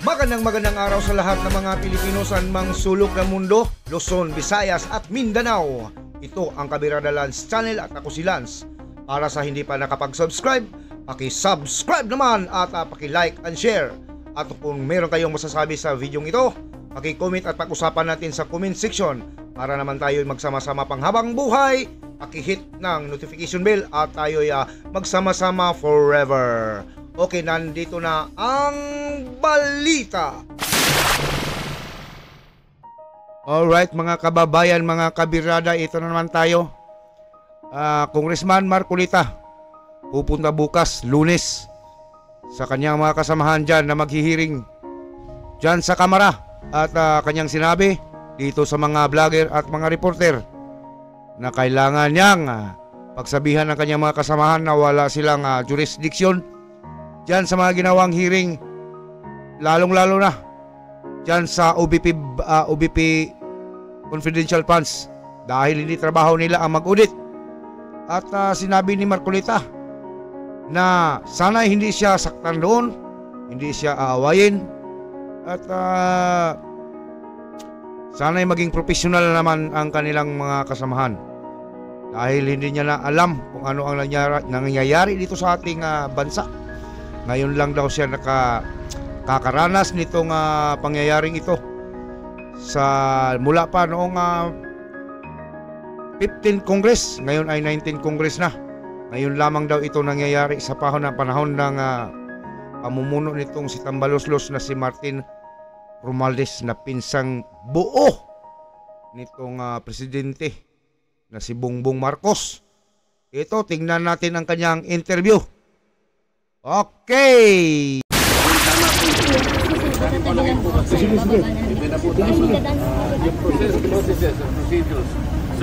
Magandang araw sa lahat ng mga Pilipino sa mang sulok ng mundo, Luzon, Visayas at Mindanao. Ito ang Kabirada Lance Channel at ako si Lance. Para sa hindi pa nakapag-subscribe, paki-subscribe naman at paki-like and share. At kung meron kayong masasabi sa video ito, paki-comment at pag-usapan natin sa comment section para naman tayo magsama-sama panghabang buhay. Paki-hit ng notification bell at tayo magsama-sama forever. Okay, nandito na ang balita. Alright mga kababayan, mga kabirada, ito na naman tayo. Congressman Marcolita pupunta bukas, Lunes, sa kanyang mga kasamahan dyan na maghihiring dyan sa Kamara. At kanyang sinabi dito sa mga vlogger at mga reporter na kailangan niyang pagsabihan ng kanyang mga kasamahan na wala silang jurisdiction dyan sa mga ginawang hearing, lalong-lalo na dyan sa OBP confidential funds, dahil hindi trabaho nila ang mag-audit. At sinabi ni Marcolita na sana hindi siya saktan doon, hindi siya aawayin, at sana'y maging professional naman ang kanilang mga kasamahan, dahil hindi niya na alam kung ano ang nangyayari dito sa ating bansa. Ngayon lang daw siya nakakaranas nitong pangyayaring ito mula pa noong 15 Congress, ngayon ay 19 Congress na. Ngayon lamang daw ito nangyayari sa panahon ng pamumuno nitong si Tambaloslos na si Martin Romualdez na pinsang buo nitong presidente na si Bongbong Marcos. Ito, tingnan natin ang kanyang interview. Okay! Yung processes and procedures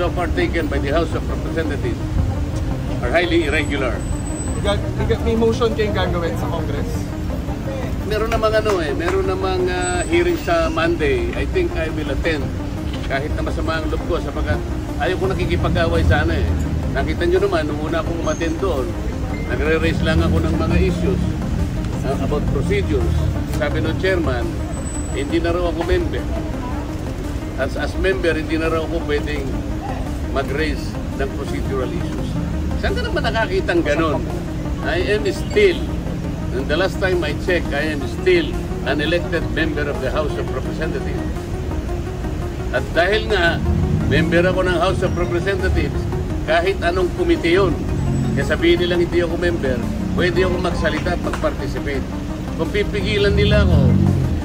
so far taken by the House of Representatives are highly irregular. May motion kayong gagawin sa Congress? Meron namang hearing sa Monday. I think I will attend kahit na masama ang loob ko sapagkat ayaw ko nakikipag-away sana eh. Nakita nyo naman, nung una akong umattend doon, nagre-raise lang ako ng mga issues about procedures. Sabi ng chairman, hindi na raw ako member. As member, hindi na raw ako pwedeng mag-raise ng procedural issues. Saan ka naman nakakitang ganon? I am still, and the last time I checked, I am still an elected member of the House of Representatives. At dahil nga, member ako ng House of Representatives, kahit anong komite yun, kaya sabihin nilang hindi ako member, pwede ako magsalita at mag-participate. Kung pipigilan nila ako,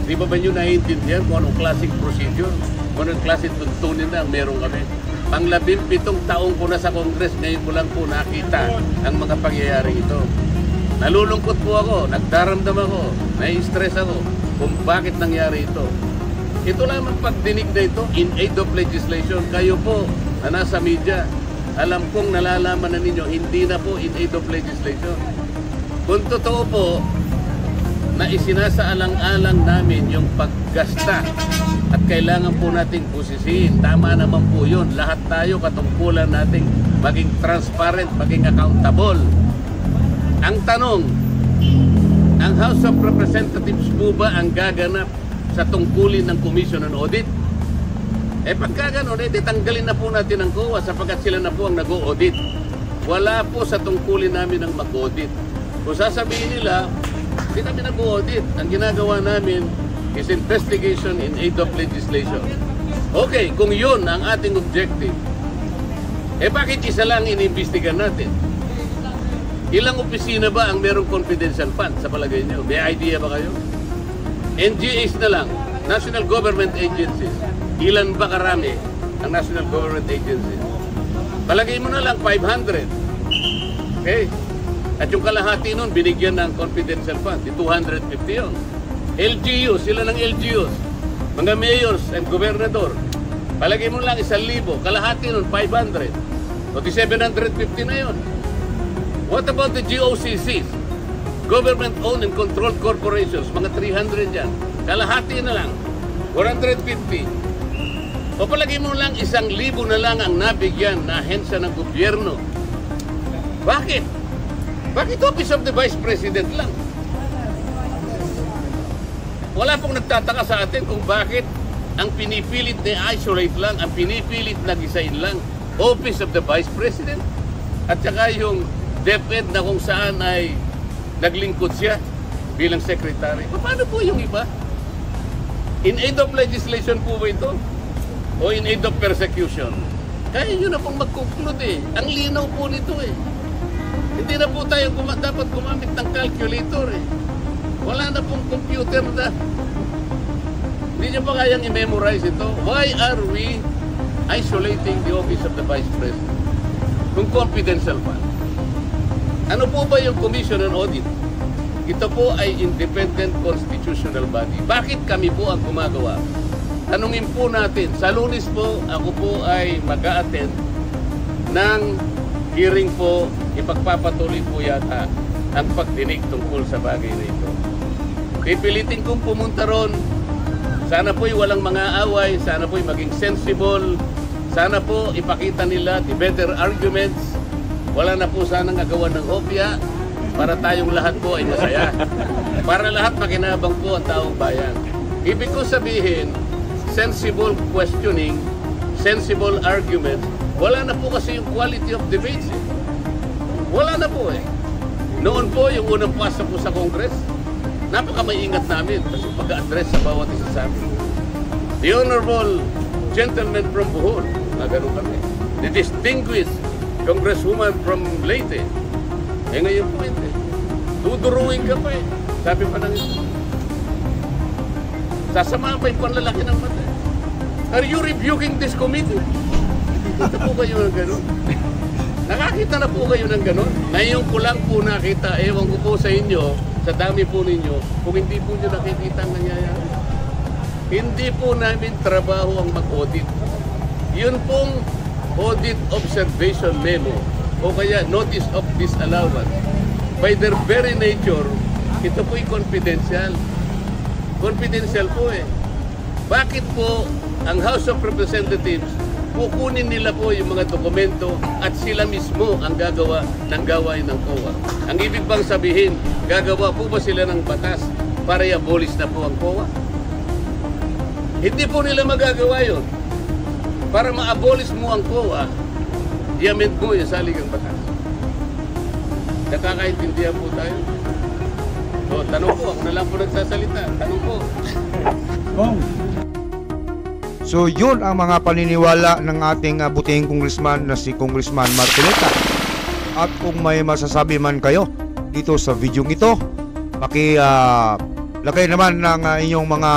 di ba nyo naiintindihan kung anong klaseng procedure, kung anong klaseng tuntunin na meron kami? Pang 17 taong ko na sa Congress, ngayon ko lang po nakita ang mga pangyayari ito. Nalulungkot po ako, nagdaramdam ako, nai-stress ako kung bakit nangyari ito. Ito lamang pagdinig na ito in aid of legislation. Kayo po na nasa media, alam kong nalalaman na ninyo, hindi na po in aid of legislation. Kung totoo po na isinasaalang-alang namin yung paggasta at kailangan po nating busisiin, tama naman po yun. Lahat tayo katungkulan nating maging transparent, maging accountable. Ang tanong, ang House of Representatives po ba ang gaganap sa tungkulin ng Commission on Audit? Pagka gano'n, tanggalin na po natin ang COA sapagkat sila na po ang nag-audit. Wala po sa tungkulin namin ang mag-audit. Kung sasabihin nila, hindi kami nag-audit. Ang ginagawa namin is investigation in aid of legislation. Okay, kung yun ang ating objective, bakit isa lang inimbestigan natin? Ilang opisina ba ang merong confidential fund sa palagay nyo? May idea ba kayo? NGAs na lang, National Government Agencies. Ilan ba karami ang National Government Agencies? Palagay mo na lang 500. Okay? At yung kalahati nun, binigyan ng confidential fund. 250 yun. LGUs, sila ng LGUs. Mga mayors and gobernador. Palagay mo lang 1,000. Kalahati nun, 500. O di 750 na yun. What about the GOCCs? Government-owned and controlled corporations. Mga 300 yan. Kalahati na lang. 450. O palagay mo lang 1,000 na lang ang nabigyan na ahensya ng gobyerno. Bakit? Bakit Office of the Vice President lang? Wala pong nagtataka sa atin kung bakit ang pinipilit na isolate lang, ang pinipilit na gisain lang, Office of the Vice President. At saka yung DepEd na kung saan ay naglingkod siya bilang secretary. Paano po yung iba? In aid of legislation po ba ito? O in aid of persecution? Kaya yun na pong mag-conclude eh. Ang linaw po nito eh. Hindi na po tayo dapat gumamit ng calculator eh. Wala na pong computer na. Hindi nyo pa kayang i-memorize ito. Why are we isolating the Office of the Vice President? Kung confidential pa. Ano po ba yung Commission on Audit? Ito po ay independent constitutional body. Bakit kami po ang gumagawa? Tanungin po natin. Sa Lunes po, ako po ay mag-a-attend ng hearing po. Ipagpapatuloy po yata ang pagdinig tungkol sa bagay na ito. Pipilitin kong pumunta ron. Sana po'y walang mga away. Sana po'y maging sensible. Sana po ipakita nila the better arguments. Wala na po sanang agawan ng hopya para tayong lahat po ay masaya. Para lahat makinabang po ang taong bayan. Ibig ko sabihin, sensible questioning, sensible arguments, wala na po kasi yung quality of debates eh. Wala na po eh. Noon po, yung unang pasok po sa Congress, napaka-maingat namin kasi pag-address sa bawat isa sa amin. The Honorable Gentleman from Bohol, na ganun kami. The distinguished Congresswoman from Leyte. Eh ngayon po hindi. Duduruin ka pa eh. Sabi pa ng ito. Sasama pa yung panlalaki ng mata. Are you rebuking this committee? Nakita po kayo ng ganun. Nakakita na po kayo ng ganun. Ngayon ko lang po nakita, ewan ko po sa inyo, sa dami po ninyo, kung hindi po nyo nakikita ang nangyayari. Hindi po namin trabaho ang mag-audit. Yun pong audit observation memo o kaya notice of disallowance. By their very nature, ito po'y confidential. Confidential po eh. Bakit po ang House of Representatives kukunin nila po yung mga dokumento at sila mismo ang gagawa ng gawain ng COA? Ang ibig bang sabihin, gagawa po ba sila ng batas para i-abolish na po ang COA? Hindi po nila magagawa yun. Para ma-abolish mo ang COA, i-amend mo yung saligang batas. Nakakaintindihan po tayo. So, tanong po, ako na lang po nagsasalita. Tanong po. So yun ang mga paniniwala ng ating butihing congressman na si Congressman Marcoleta. At kung may masasabi man kayo dito sa video ito, lagay naman ng inyong mga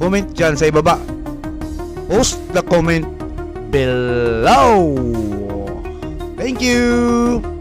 comment dyan sa ibaba. Post the comment below. Thank you!